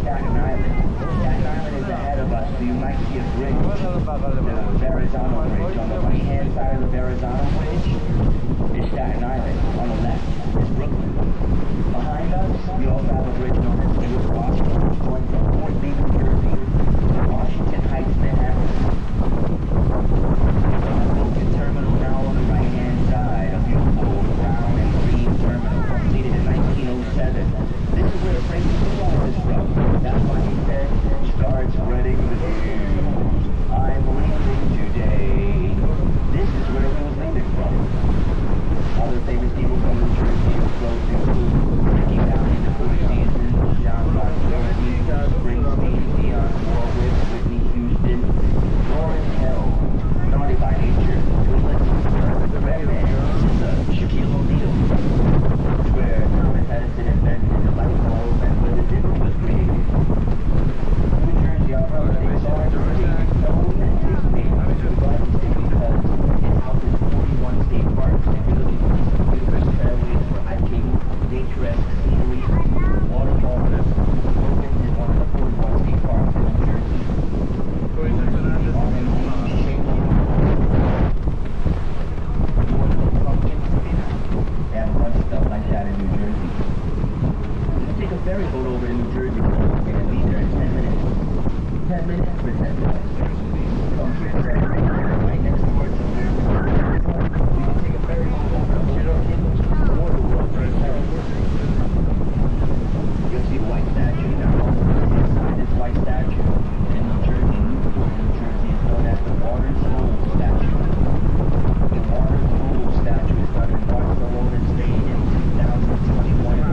Staten Island. Staten Island is ahead of us, so you might see a bridge. The Verrazano Bridge. On the right-hand side of the Verrazano Bridge is Staten Island. On the left is Brooklyn. Behind us, we also have a bridge known as George Washington, going from Fort Lee, New Jersey, to Washington Heights, Manhattan. The terminal now on the right-hand side, a beautiful brown and green terminal completed in 1907. This is where the freight is from. That's why he said, start spreading the news. I'm leaving today. This is where he was leaving from. Other famous people from New Jersey who flowed through Ricky Valley, the Four Seasons, John Bon Jovi, Springsteen, Dionne Warwick, Whitney Houston, Lauryn Hill, Naughty by Nature, the Redman, Shaquille O'Neal, where Thomas Edison invented the light bulb and where the dimmer was created. New Jersey, our birthday song, is known and is named the Garden State because it houses 41 state parks. If you're looking for some beautiful fairways for hiking, picturesque scenery, waterfalls, Wilkins is one of the 41 state parks in New Jersey. They have a bunch of stuff like that in New Jersey. You can take a ferry boat over to New Jersey and be there in 10 minutes. 10 minutes for 10 minutes. From here to right next door to where you can take a ferry boat over to Waterworld for a ferry. You'll see the white statue now. Inside this white statue in New Jersey, Newport, New Jersey, is known as the Water Soul Statue. The Water Soul Statue is done in Barcelona, Spain in 2021.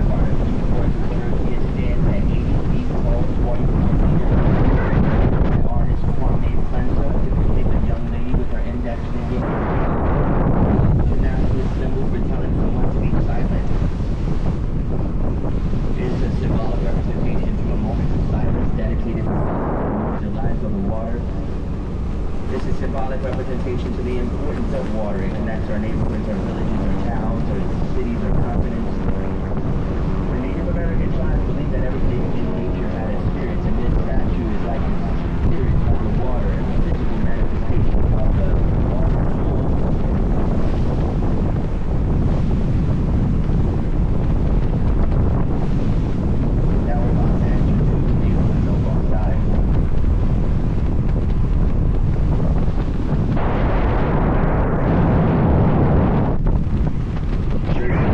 Part of Newport, New Jersey. It stands at 80 feet tall, 24 meters. The artist Kwame Plensa depicted a young lady with her index finger. The nationalist symbol for telling someone to be silent. It is a symbolic representation to a moment of silence dedicated to the lives of the water. This is symbolic representation to the importance of water. It connects our neighborhoods, our villages, our towns, our cities, our continents. The Native American tribes believe that everything in nature had a spirit, and this statue is like a spirit of the water, and a physical manifestation of the water soul. Now we're about to enter to the Oklahoma side. Jersey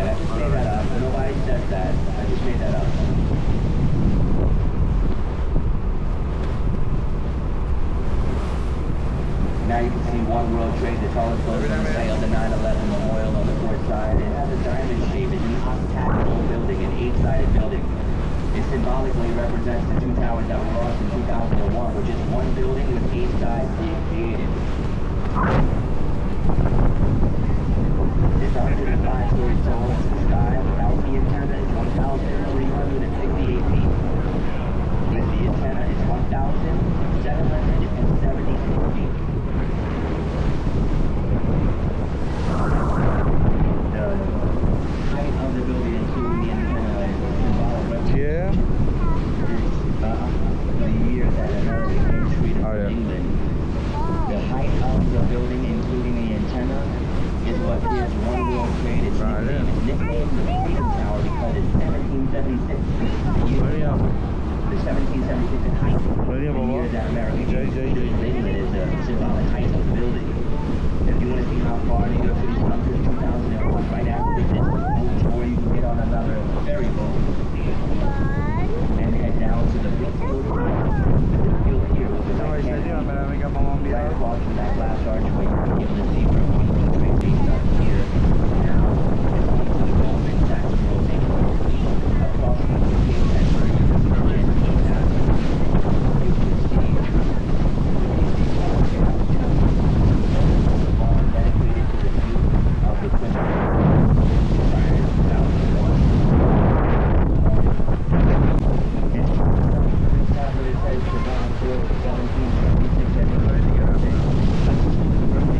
I just made that up. Nobody says that. I just made that up. Now you can see One World Trade, the tallest building on the site of the 9/11 memorial on the fourth side. It has a diamond shape. It's an octagonal building, an 8-sided building. It symbolically represents the two towers that were lost in 2001, which is one building with 8 sides being created. It's 105 stories tall to the sky. Without the antenna, it's 1,368 feet. With the antenna, it's 1,776 feet. The height of the building, including the antenna, is symbolic representation. Yeah. The year that America gained freedom Oh, from yeah. England. The height of the building, including the antenna, is what gives One World Trade its Right, nickname. yeah. It's nicknamed the Freedom Tower because it's 1776. The 1776 in height. The year that America gained freedom from England is the symbolic height of the building. If you want to see how far New York City's come since 2001, right after this, or you can get on another ferry boat and head down to the Brookfield Pier. The Brookfield Pier was the right hand right across from that glass archway. You'll be able to see where one of the train stations up here. Now it's on to the Goldman Sachs building. Across from the King Edward, you can see the East Avenue. You can see the lawn dedicated to the youth of the Twin Towers. Prior to 2001. It says Savannah 4, 1776,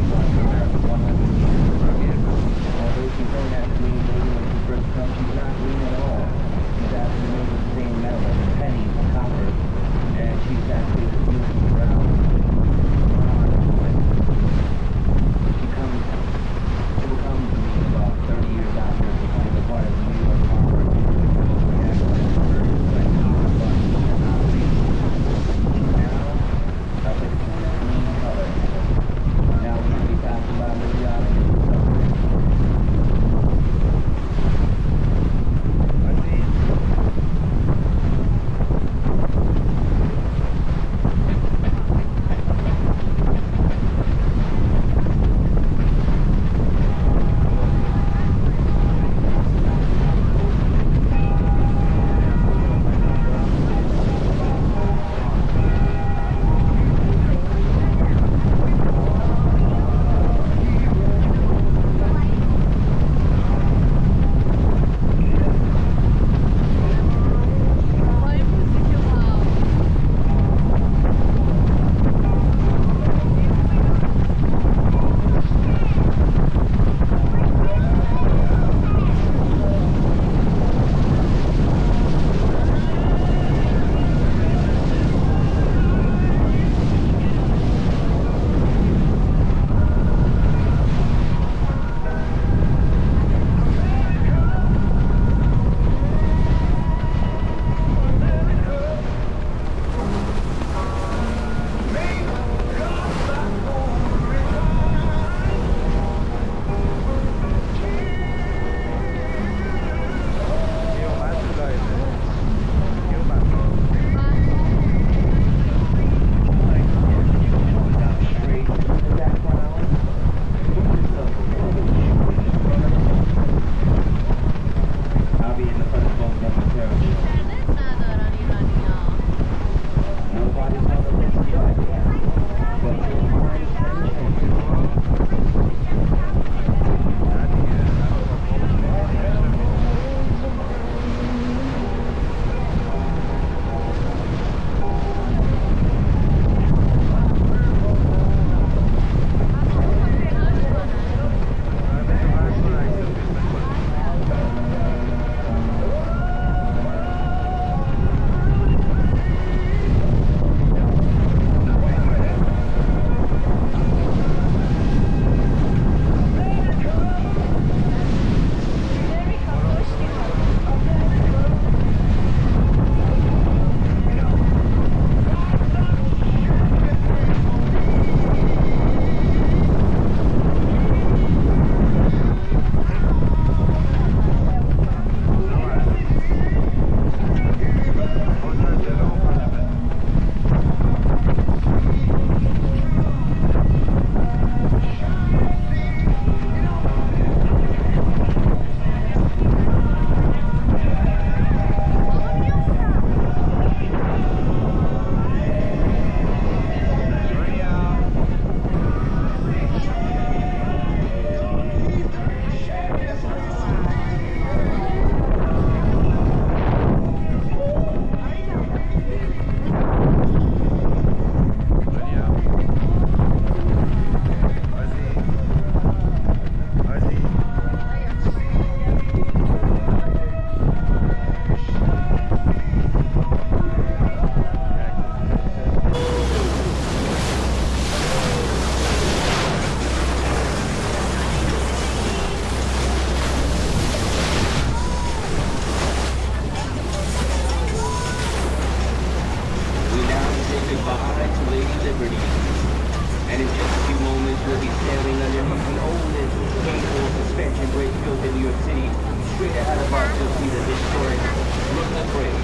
Bridge.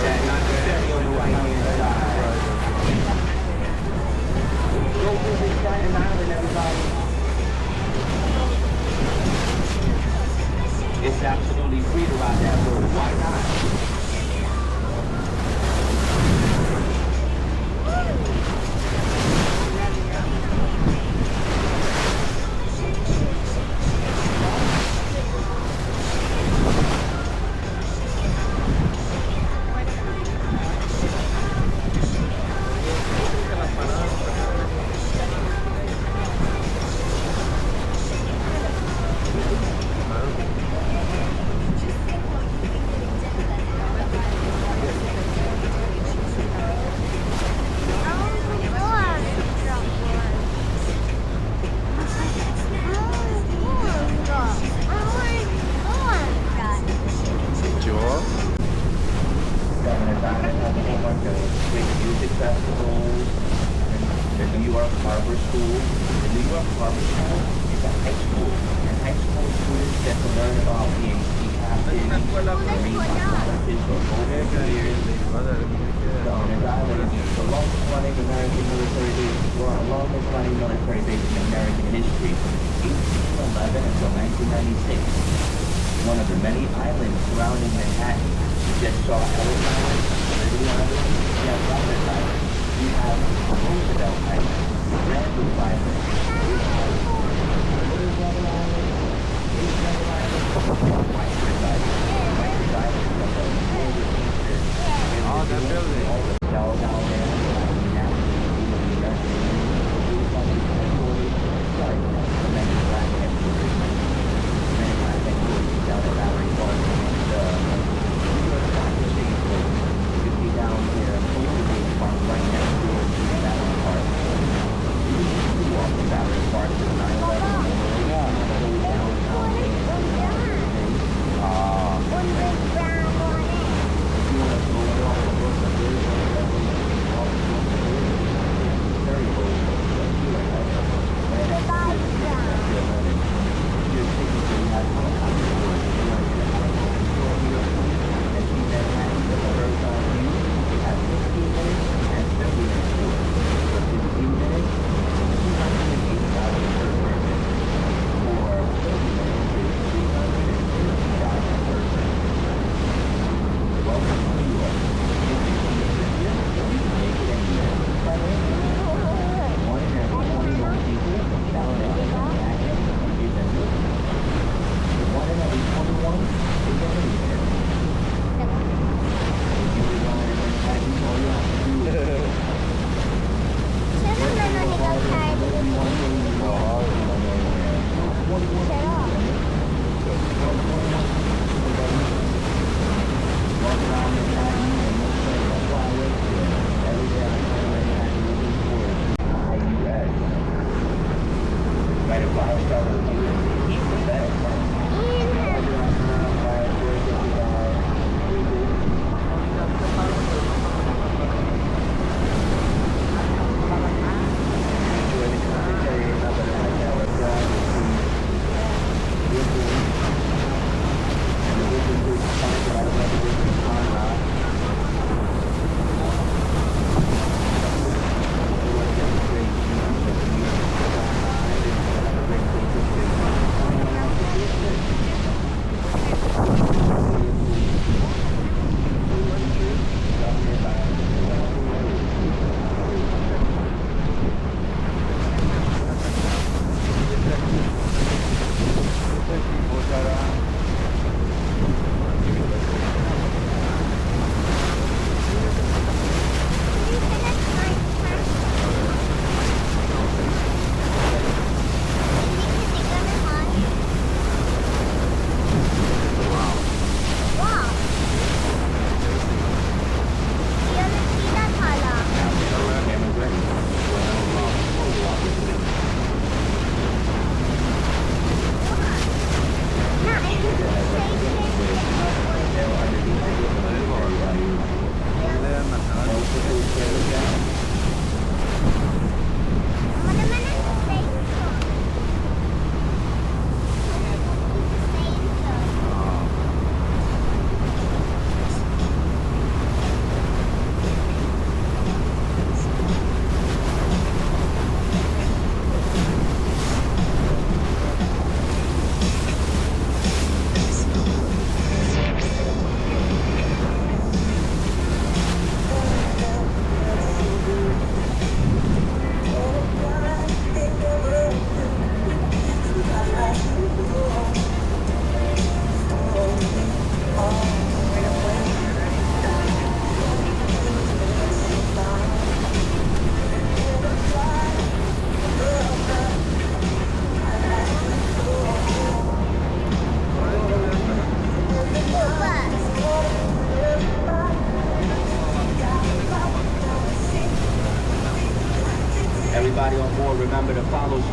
That not necessarily on the right-hand side. Go visit Staten Island, everybody. It's absolutely free to ride that road. Why not? Governor's Island has a whole bunch of big music festivals. And the New York Harbor School. The New York Harbor School is a high school. And high school students get to learn about being sea captains, marine biologists, or boat engineers. Governor's Island is the longest running American military base, longest running military base in American history, from 1811 until 1996. One of the many islands surrounding Manhattan. You just saw Ellis Island, Liberty Island, you have Governor's Island, you have Roosevelt Island, Randolph Island, you have Roosevelt Island, Roosevelt Island, Rikers Island. Rikers Island is up on the border of Eastern. Oh, that building. All the hotels down there, the National Museum of the American Indian, the Public Headquarters, sorry, the Manufacturing Headquarters, Manufacturing Headquarters down at Battery Park, and you can be down here, Oakland Park, right next door to Battery Park. You can walk from Battery Park to the 9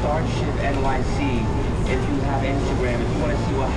Starship NYC. If you have Instagram, if you want to see what